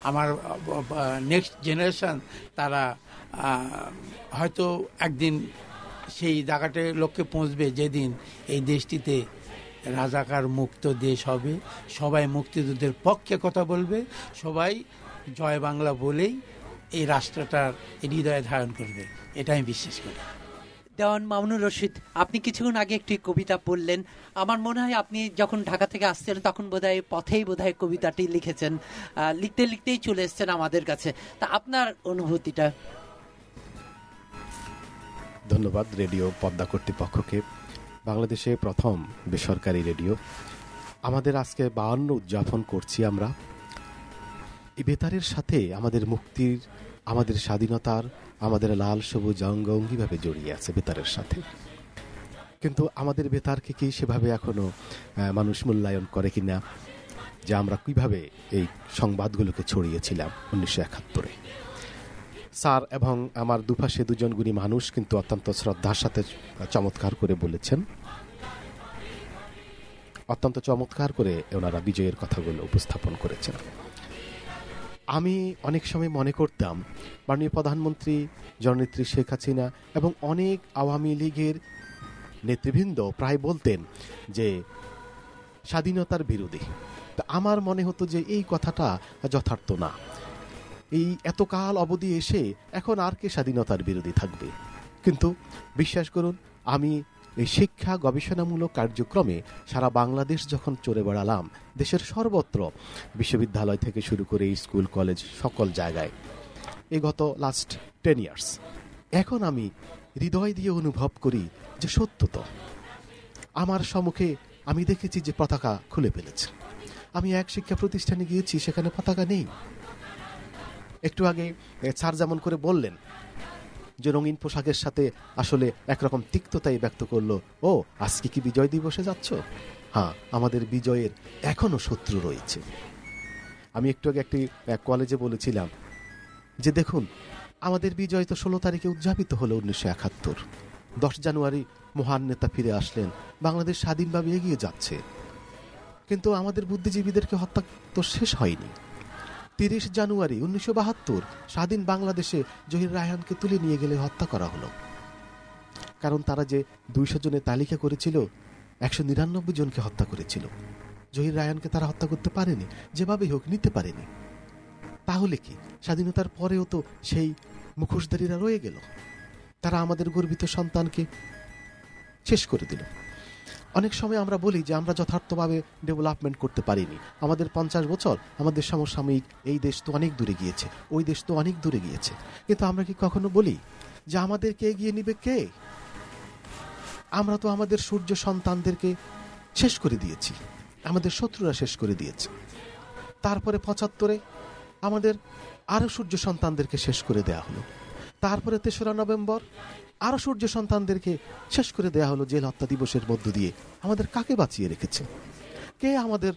আমার next generation তারা হয়তো একদিন সেই জায়গাটার লক্ষ্যে পৌঁছবে যেদিন এই দেশটিতে রাজাকার মুক্ত দেশ হবে, সবাই মুক্তিযুদ্ধের পক্ষে কথা বলবে, সবাই জয় বাংলা বলেই এই রাষ্ট্রটার হৃদয়ে ধারণ করবে, এটা আমি বিশ্বাস করি। দেওয়ান মামুনুর রশিদ, আপনি কিছুক্ষণ আগে একটি কবিতা পড়লেন। আমার মনে হয় আপনি যখন ঢাকা থেকে আসছেন তখন বোধহয় পথেই বোধহয় কবিতাটি লিখেছেন, লিখতে লিখতেই চলে এসছেন আমাদের কাছে। তা আপনার অনুভূতিটা? ধন্যবাদ রেডিও পদ্মা কর্তৃপক্ষকে। বাংলাদেশে প্রথম বেসরকারি রেডিও। আমাদের আজকে 52 উদযাপন করছি আমরা। এই বেতারের সাথে আমাদের মুক্তির, আমাদের স্বাধীনতার, আমাদের লাল সবুজ অঙ্গভঙ্গিভাবে জড়িয়ে আছে বেতারের সাথে। কিন্তু আমাদের বেতারকে কি সেভাবে এখনো মানুষ মূল্যায়ন করে কিনা, যে আমরা কিভাবে এই সংবাদগুলোকে ছড়িয়েছিলাম 1971-এ। স্যার এবং আমার দুপাশে দুজন গুণী মানুষ কিন্তু অত্যন্ত শ্রদ্ধার সাথে চমৎকার করে বলেছেন, অত্যন্ত চমৎকার করে ওনারা বিজয়ের কথাগুলো উপস্থাপন করেছেন। আমি অনেক সময় মনে করতাম মাননীয় প্রধানমন্ত্রী জননেত্রী শেখ হাসিনা এবং অনেক আওয়ামী লীগের নেতৃবৃন্দ প্রায় বলতেন যে স্বাধীনতার বিরোধী। তা আমার মনে হতো যে এই কথাটা যথার্থ না। এই এতকাল অবধি এসে এখন আর কে স্বাধীনতার বিরোধী থাকবে? কিন্তু বিশ্বাস করুন, আমি এই শিক্ষা গবেষণামূলক কার্যক্রমে সারা বাংলাদেশ যখন চড়ে বেড়ালাম, দেশের সর্বত্র বিশ্ববিদ্যালয় থেকে শুরু করে স্কুল কলেজ সকল জায়গায়, এই গত লাস্ট 10 years, এখন আমি হৃদয় দিয়ে অনুভব করি যে সত্য তো। আমার সম্মুখে আমি দেখেছি যে পতাকা খুলে ফেলেছে। আমি এক শিক্ষা প্রতিষ্ঠানে গিয়েছি, সেখানে পতাকা নেই। একটু আগে স্যার যেমন করে বললেন যে রঙিন পোশাকের সাথে আসলে একরকম তিক্ততাই ব্যক্ত করলো, ও আজকে কি বিজয় দিবসে যাচ্ছ? হ্যাঁ, আমাদের বিজয়ের এখনো শত্রু রয়েছে। আমি একটু আগে একটি কলেজে বলেছিলাম যে দেখুন, আমাদের বিজয় তো 16 তারিখে উদযাপিত হলো 1971। 10 জানুয়ারি মহান নেতা ফিরে আসলেন, বাংলাদেশ স্বাধীনভাবে এগিয়ে যাচ্ছে। কিন্তু আমাদের বুদ্ধিজীবীদেরকে হত্যা তো শেষ হয়নি। 30 জানুয়ারি 1972 স্বাধীন বাংলাদেশে জহির রায়হানকে তুলে নিয়ে গেলে হত্যা করা হলো। কারণ তারা যে 200 জনের তালিকা করেছিল, 199 জনকে হত্যা করেছিল। জহির রায়হানকে তারা হত্যা করতে পারেনি, যেভাবেই হোক নিতে পারেনি। তাহলে কি স্বাধীনতার পরেও তো সেই মুখোশধারীরা রয়ে গেল? তারা আমাদের গর্বিত সন্তানকে শেষ করে দিল। অনেক সময় আমরা বলি যে আমরা যথার্থভাবে ডেভেলপমেন্ট করতে পারিনি। আমাদের 50 বছর, আমাদের সমসাময়িক এই দেশ তো অনেক দূরে গিয়েছে, ওই দেশ তো অনেক দূরে গিয়েছে। কিন্তু আমরা কি কখনো বলি যে আমাদেরকে এগিয়ে নিবে কে? আমরা তো আমাদের সূর্য সন্তানদেরকে শেষ করে দিয়েছি, আমাদের শত্রুরা শেষ করে দিয়েছে। তারপরে 75-এ আমাদের আরো সূর্য সন্তানদেরকে শেষ করে দেয়া হলো। তারপরে 3রা নভেম্বর আরো সূর্য সন্তানদেরকে শেষ করে দেয়া হলো জেল হত্যা দিবসের মধ্য দিয়ে। আমাদের কাকে বাঁচিয়ে রেখেছে? কে আমাদের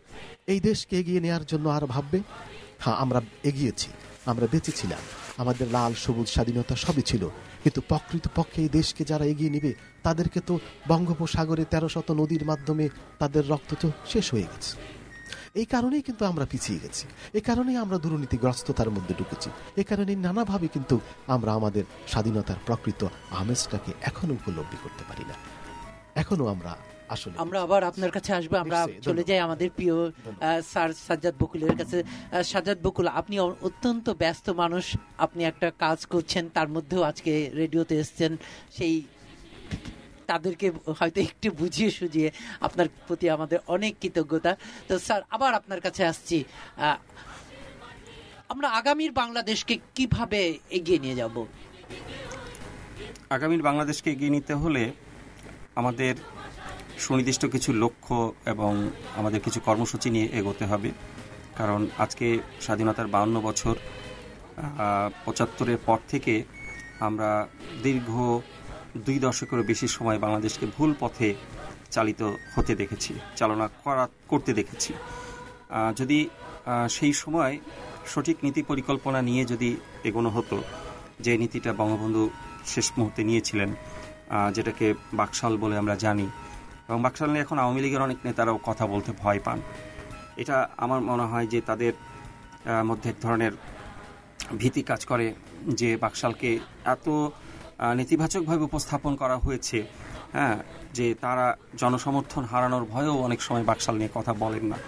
এই দেশকে এগিয়ে নেওয়ার জন্য আর ভাববে? হ্যাঁ, আমরা এগিয়েছি, আমরা বেঁচেছিলাম, আমাদের লাল সবুজ স্বাধীনতা সবই ছিল। কিন্তু প্রকৃতপক্ষে এই দেশকে যারা এগিয়ে নেবে, তাদেরকে তো বঙ্গোপসাগরে 13শত নদীর মাধ্যমে তাদের রক্ত তো শেষ হয়ে গেছে। এই কারণেই কিন্তু আমরা পিছিয়ে গেছি, এই কারণেই আমরা দুর্নীতিগ্রস্ততার মধ্যে ঢুকেছি, এই কারণেই নানাভাবে কিন্তু আমরা আমাদের স্বাধীনতার প্রকৃত আমেজটাকে এখনো উপলব্ধি করতে পারি না। এখনো আমরা আসলে আমরা আবার আপনার কাছে আসবো। আমরা চলে যাই আমাদের প্রিয় স্যার সাজ্জাদ বকুলের কাছে। সাজ্জাদ বকুল, আপনি অত্যন্ত ব্যস্ত মানুষ, আপনি একটা কাজ করছেন, তার মধ্যেও আজকে রেডিওতে এসছেন। সেই তাদেরকে হয়তো একটু বুঝিয়ে সুঝিয়ে আপনার প্রতি আমাদের অনেক কৃতজ্ঞতা। তো স্যার, আবার আপনার কাছে আসছি। আমরা আগামীর বাংলাদেশকে কিভাবে এগিয়ে নিয়ে যাব? আগামীর বাংলাদেশকে এগিয়ে নিতে হলে আমাদের সুনির্দিষ্ট কিছু লক্ষ্য এবং আমাদের কিছু কর্মসূচি নিয়ে এগোতে হবে। কারণ আজকে স্বাধীনতার 52 বছর, 75-এর পর থেকে আমরা দীর্ঘ 2 দশকেরও বেশি সময় বাংলাদেশকে ভুল পথে চালিত হতে দেখেছি, চালনা করতে দেখেছি। যদি সেই সময় সঠিক নীতি পরিকল্পনা নিয়ে যদি এগোনো হতো, যে নীতিটা বঙ্গবন্ধু শেষ মুহূর্তে নিয়েছিলেন, যেটাকে বাকশাল বলে আমরা জানি, এবং বাকশাল নিয়ে এখন আওয়ামী লীগের অনেক নেতারাও কথা বলতে ভয় পান। এটা আমার মনে হয় যে তাদের মধ্যে এক ধরনের ভীতি কাজ করে যে বাকশালকে এত নেতিবাচকভাবে উপস্থাপন করা হয়েছে, হ্যাঁ, যে তারা জনসমর্থন হারানোর ভয়েও অনেক সময় বাকশাল নিয়ে কথা বলেন না।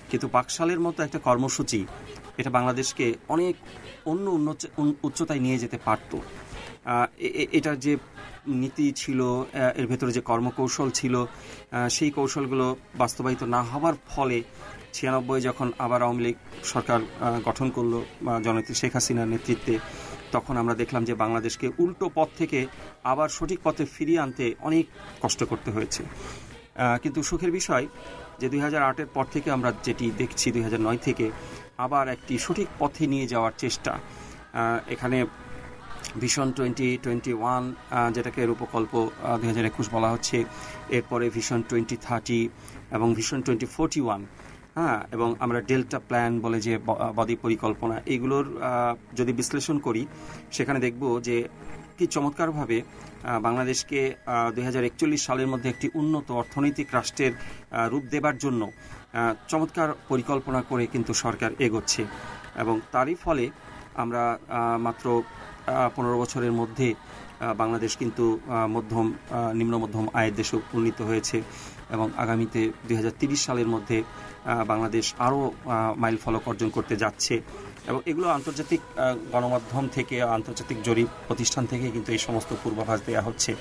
কিন্তু বাকশালের মতো একটা কর্মসূচি এটা বাংলাদেশকে অনেক অন্য উচ্চতায় নিয়ে যেতে পারত। এটার যে নীতি ছিল, এর ভেতরে যে কর্মকৌশল ছিল, সেই কৌশলগুলো বাস্তবায়িত না হওয়ার ফলে 96 যখন আবার আওয়ামী লীগ সরকার গঠন করলো জননেত্রী শেখ হাসিনার নেতৃত্বে, তখন আমরা দেখলাম যে বাংলাদেশকে উল্টো পথ থেকে আবার সঠিক পথে ফিরিয়ে আনতে অনেক কষ্ট করতে হয়েছে। কিন্তু সুখের বিষয় যে 2008-এর পর থেকে আমরা যেটি দেখছি 2009 থেকে আবার একটি সঠিক পথে নিয়ে যাওয়ার চেষ্টা। এখানে ভিশন 2021 যেটাকে রূপকল্প 2021 বলা হচ্ছে, এরপরে ভিশন 2030 এবং ভিশন 2041, হ্যাঁ, এবং আমরা ডেল্টা প্ল্যান বলে যে বদ্বীপ পরিকল্পনা, এগুলোর যদি বিশ্লেষণ করি সেখানে দেখব যে কি চমৎকারভাবে বাংলাদেশকে 2041 সালের মধ্যে একটি উন্নত অর্থনৈতিক রাষ্ট্রের রূপ দেবার জন্য চমৎকার পরিকল্পনা করে কিন্তু সরকার এগোচ্ছে। এবং তারই ফলে আমরা মাত্র 15 বছরের মধ্যে বাংলাদেশ কিন্তু নিম্ন মধ্যম আয়ের দেশে উন্নীত হয়েছে এবং আগামীতে 2030 সালের মধ্যে বাংলাদেশ আরও মাইল ফলক অর্জন করতে যাচ্ছে। এবং এগুলো আন্তর্জাতিক গণমাধ্যম থেকে, আন্তর্জাতিক জরিপ প্রতিষ্ঠান থেকে কিন্তু এই সমস্ত পূর্বাভাস দেওয়া হচ্ছে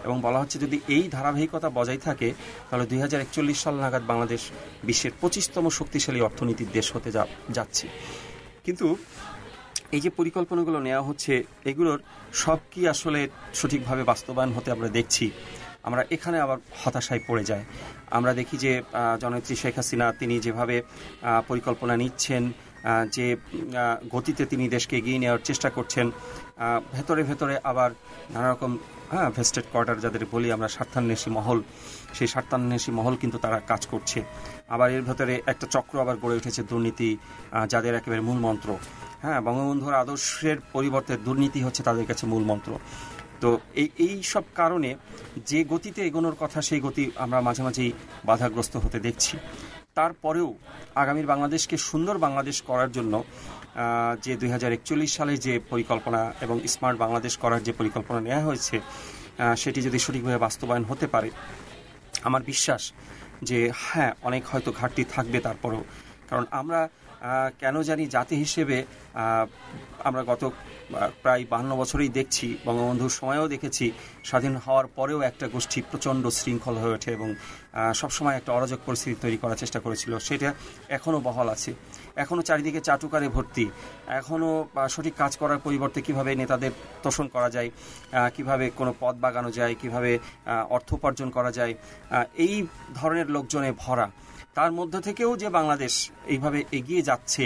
এবং বলা হচ্ছে যদি এই ধারাবাহিকতা বজায় থাকে তাহলে 2041 সাল নাগাদ বাংলাদেশ বিশ্বের 25তম শক্তিশালী অর্থনীতির দেশ হতে যাচ্ছে। কিন্তু এই যে পরিকল্পনাগুলো নেওয়া হচ্ছে এগুলোর সব কি আসলে সঠিকভাবে বাস্তবায়ন হতে আমরা দেখছি? আমরা এখানে আবার হতাশায় পড়ে যাই। আমরা দেখি যে জননেত্রী শেখ হাসিনা তিনি যেভাবে পরিকল্পনা নিচ্ছেন, যে গতিতে তিনি দেশকে এগিয়ে নেওয়ার চেষ্টা করছেন, ভেতরে ভেতরে আবার নানা রকম ভেস্টেড কোয়ার্টার যাদের বলি আমরা, স্বার্থান্বেষী মহল, সেই স্বার্থান্বেষী মহল কিন্তু তারা কাজ করছে। আবার এর ভেতরে একটা চক্র আবার গড়ে উঠেছে দুর্নীতি, যাদের একেবারে মূল মন্ত্র, হ্যাঁ, বঙ্গবন্ধুর আদর্শের পরিবর্তে দুর্নীতি হচ্ছে তাদের কাছে মূল মন্ত্র। তো এই সব কারণে যে গতিতে এগোনোর কথা সেই গতি আমরা মাঝে মাঝেই বাধাগ্রস্ত হতে দেখছি। তারপরেও আগামীর বাংলাদেশকে সুন্দর বাংলাদেশ করার জন্য যে 2041 সালে যে পরিকল্পনা এবং স্মার্ট বাংলাদেশ করার যে পরিকল্পনা নেওয়া হয়েছে সেটি যদি সঠিকভাবে বাস্তবায়ন হতে পারে, আমার বিশ্বাস যে হ্যাঁ, অনেক হয়তো ঘাটতি থাকবে তারপরেও। কারণ আমরা কেন জানি জাতি হিসেবে আমরা গত প্রায় 52 বছরেই দেখছি, বঙ্গবন্ধুর সময়েও দেখেছি, স্বাধীন হওয়ার পরেও একটা গোষ্ঠী প্রচণ্ড শৃঙ্খল হয়ে ওঠে এবং সবসময় একটা অরাজক পরিস্থিতি তৈরি করার চেষ্টা করেছিল। সেটা এখনও বহাল আছে, এখনও চারিদিকে চাটুকারে ভর্তি, এখনও সঠিক কাজ করার পরিবর্তে কিভাবে নেতাদের তোষণ করা যায়, কিভাবে কোনো পদ বাগানো যায়, কিভাবে অর্থ উপার্জন করা যায়, এই ধরনের লোকজনে ভরা। তার মধ্য থেকেও যে বাংলাদেশ এইভাবে এগিয়ে যাচ্ছে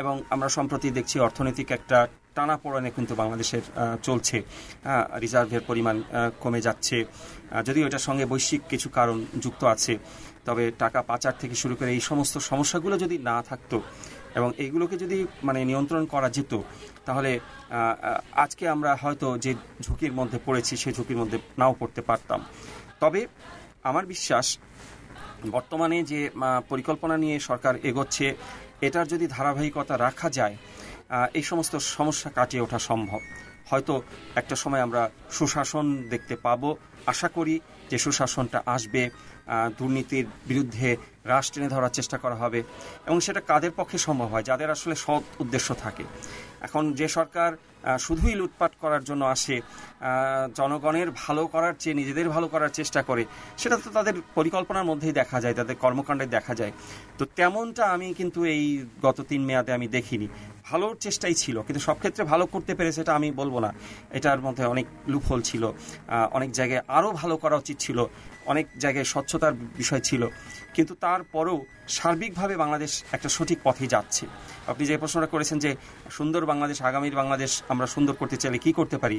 এবং আমরা সম্প্রতি দেখছি অর্থনৈতিক একটা টানাপোড়েনে কিন্তু বাংলাদেশের চলছে, রিজার্ভের পরিমাণ কমে যাচ্ছে, যদিও এটার সঙ্গে বৈশ্বিক কিছু কারণ যুক্ত আছে। তবে টাকা পাচার থেকে শুরু করে এই সমস্ত সমস্যাগুলো যদি না থাকতো এবং এইগুলোকে যদি নিয়ন্ত্রণ করা যেত, তাহলে আজকে আমরা হয়তো যে ঝুঁকির মধ্যে পড়েছি সেই ঝুঁকির মধ্যে নাও পড়তে পারতাম। তবে আমার বিশ্বাস বর্তমানে যে পরিকল্পনা নিয়ে সরকার এগোচ্ছে এটার যদি ধারাবাহিকতা রাখা যায়, এই সমস্ত সমস্যা কাটিয়ে ওঠা সম্ভব। হয়তো একটা সময় আমরা সুশাসন দেখতে পাবো, আশা করি যে সুশাসনটা আসবে, দুর্নীতির বিরুদ্ধে রাশ টেনে ধরার চেষ্টা করা হবে এবং সেটা কাদের পক্ষে সম্ভব হয়, যাদের আসলে সৎ উদ্দেশ্য থাকে। এখন যে সরকার শুধুই লুটপাট করার জন্য আসে, জনগণের ভালো করার চেয়ে নিজেদের ভালো করার চেষ্টা করে, সেটা তো তাদের পরিকল্পনার মধ্যেই দেখা যায়, তাদের কর্মকাণ্ডে দেখা যায়। তো তেমনটা আমি কিন্তু এই গত 3 মেয়াদে আমি দেখিনি। ভালোর চেষ্টাই ছিল, কিন্তু সব ক্ষেত্রে ভালো করতে পেরেছে এটা আমি বলবো না। এটার মধ্যে অনেক লুপহোল ছিল, অনেক জায়গায় আরও ভালো করা উচিত ছিল, অনেক জায়গায় স্বচ্ছতার বিষয় ছিল, কিন্তু তারপরেও সার্বিকভাবে বাংলাদেশ একটা সঠিক পথে যাচ্ছে। আপনি যে প্রশ্নটা করেছেন যে সুন্দর বাংলাদেশ, আগামীর বাংলাদেশ আমরা সুন্দর করতে চাইলে কি করতে পারি,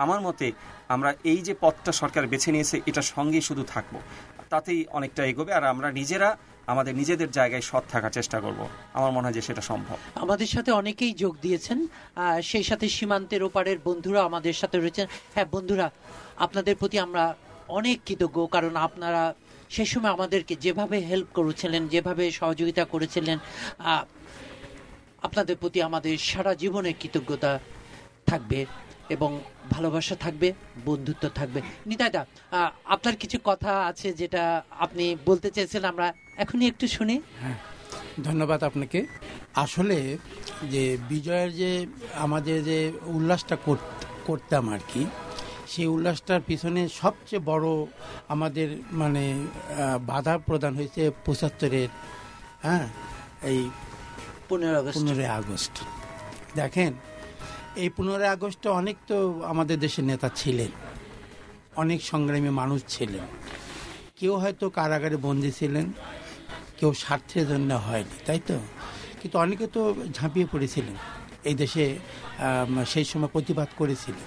আমার মতে আমরা এই যে পথটা সরকার বেছে নিয়েছে এটার সঙ্গেই শুধু থাকবো, তাতেই অনেকটা এগোবে। আর আমরা নিজেরা আমাদের নিজেদের জায়গায় সৎ থাকার চেষ্টা করব। আমার মনে হয় যে সেটা সম্ভব। আমাদের সাথে অনেকেই যোগ দিয়েছেন, সেই সাথে সীমান্তের ওপারের বন্ধুরা আমাদের সাথে রয়েছেন। হ্যাঁ বন্ধুরা, আপনাদের প্রতি আমরা অনেক কৃতজ্ঞ, কারণ আপনারা সেই সময় আমাদেরকে যেভাবে হেল্প করেছিলেন, যেভাবে সহযোগিতা করেছিলেন, আপনাদের প্রতি আমাদের সারা জীবনে কৃতজ্ঞতা থাকবে এবং ভালোবাসা থাকবে, বন্ধুত্ব থাকবে। নিতাইদা, আপনার কিছু কথা আছে যেটা আপনি বলতে চেয়েছেন, আমরা এখনই একটু শুনি। হ্যাঁ, ধন্যবাদ আপনাকে। আসলে যে বিজয়ের যে আমাদের যে উল্লাসটা করতাম আর কি, সেই উল্লাসটার পিছনে সবচেয়ে বড় আমাদের মানে বাধা প্রদান হয়েছে 75-এর এই 15 আগস্ট। দেখেন, এই 15 আগস্টে অনেক তো আমাদের দেশের নেতা ছিলেন, অনেক সংগ্রামী মানুষ ছিলেন। কেউ হয়তো কারাগারে বন্দী ছিলেন, কেউ স্বার্থের জন্য হয়নি, তাই তো? কিন্তু অনেকে তো ঝাঁপিয়ে পড়েছিলেন এই দেশে, সেই সময় প্রতিবাদ করেছিলেন।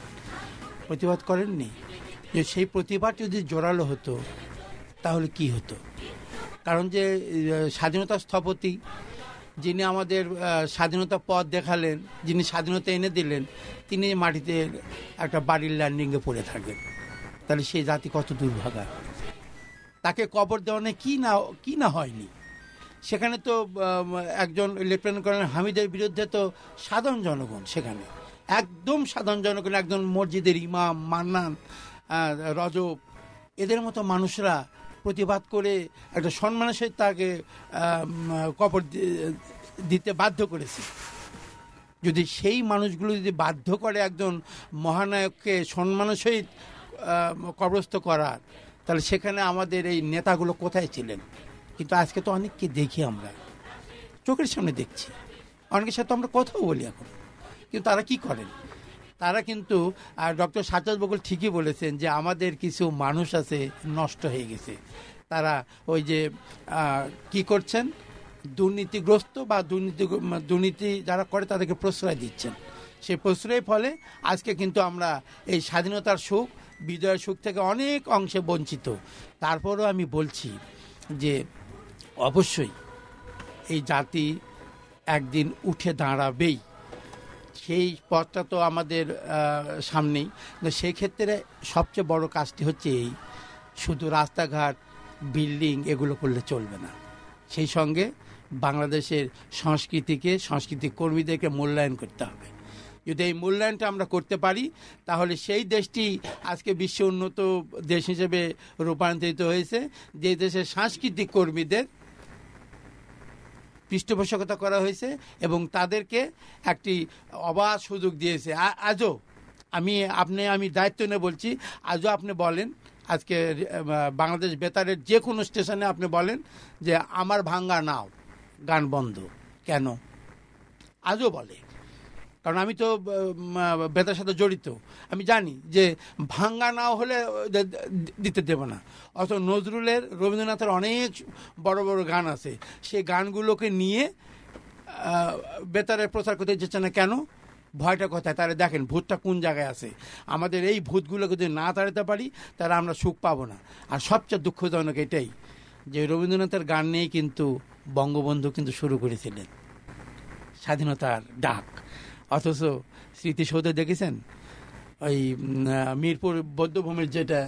প্রতিবাদ করেননি? যে সেই প্রতিবাদ যদি জোরালো হতো তাহলে কি হতো? কারণ যে স্বাধীনতা স্থপতি, যিনি আমাদের স্বাধীনতা পথ দেখালেন, যিনি স্বাধীনতা এনে দিলেন, তিনি মাটিতে একটা বাড়ির ল্যান্ডিংয়ে পড়ে থাকেন। তাহলে সেই জাতি কত দুর্ভাগা। তাকে কবর দেওয়ানে কি না হয়নি। সেখানে তো একজন লেফটেন্যান্ট কর্নেল হামিদের বিরুদ্ধে তো সাধারণ জনগণ, সেখানে একদম সাধারণ জনগণ, একজন মসজিদের ইমাম, মান্নান, রজব, এদের মতো মানুষরা প্রতিবাদ করে একটা সম্মানের সহিত তাকে কবর দিতে বাধ্য করেছে। যদি সেই মানুষগুলো যদি বাধ্য করে একজন মহানায়ককে সম্মানের সহিত কবরস্থ করার, তাহলে সেখানে আমাদের এই নেতাগুলো কোথায় ছিলেন? কিন্তু আজকে তো অনেককে দেখি, আমরা চোখের সামনে দেখছি, অনেকের সাথে আমরা কথাও বলি এখন, কিন্তু তারা কি করেন? তারা কিন্তু ডক্টর সাজ্জাদ বকুল ঠিকই বলেছেন যে আমাদের কিছু মানুষ আছে নষ্ট হয়ে গেছে। তারা ওই যে কি করছেন, দুর্নীতিগ্রস্ত বা দুর্নীতি যারা করে তাদেরকে প্রশ্রয় দিচ্ছেন। সেই প্রশ্রয়ের ফলে আজকে কিন্তু আমরা এই স্বাধীনতার সুখ, বিজয়ের সুখ থেকে অনেক অংশে বঞ্চিত। তারপরও আমি বলছি যে অবশ্যই এই জাতি একদিন উঠে দাঁড়াবেই, সেই পথটা তো আমাদের সামনেই। সেই ক্ষেত্রে সবচেয়ে বড় কাজটি হচ্ছে এই, শুধু রাস্তাঘাট, বিল্ডিং এগুলো করলে চলবে না। সেই সঙ্গে বাংলাদেশের সংস্কৃতিকে, সংস্কৃতি কর্মীদেরকে মূল্যায়ন করতে হবে। যদি এই মূল্যায়নটা আমরা করতে পারি, তাহলে সেই দেশটি আজকে বিশ্ব উন্নত দেশ হিসেবে রূপান্তরিত হয়েছে, যে দেশের সাংস্কৃতিক কর্মীদের পৃষ্ঠপোষকতা করা হয়েছে এবং তাদেরকে একটি অবাধ সুযোগ দিয়েছে। আজও আমি দায়িত্ব নিয়ে বলছি, আজও আপনি বলেন, আজকে বাংলাদেশ বেতারের যে কোনো স্টেশনে আপনি বলেন যে আমার ভাঙ্গা নাও গান বন্ধ, কেন? আজও বলে। কারণ আমি তো বেতার সাথে জড়িত, আমি জানি যে ভাঙ্গা নাও হলে দিতে দেব না। অথচ নজরুলের, রবীন্দ্রনাথের অনেক বড় বড় গান আছে, সেই গানগুলোকে নিয়ে বেতারে প্রচার করতে দিচ্ছে না, কেন? ভয়টা কোথায়? তারা দেখেন ভূতটা কোন জায়গায় আছে। আমাদের এই ভূতগুলোকে যদি না তাড়াতে পারি তাহলে আমরা সুখ পাবো না। আর সবচেয়ে দুঃখজনক এটাই যে রবীন্দ্রনাথের গান নিয়েই কিন্তু বঙ্গবন্ধু কিন্তু শুরু করেছিলেন স্বাধীনতার ডাক। অথচ স্মৃতিসৌধে দেখেছেন ওই মিরপুর বৌদ্ধভূমির যেটা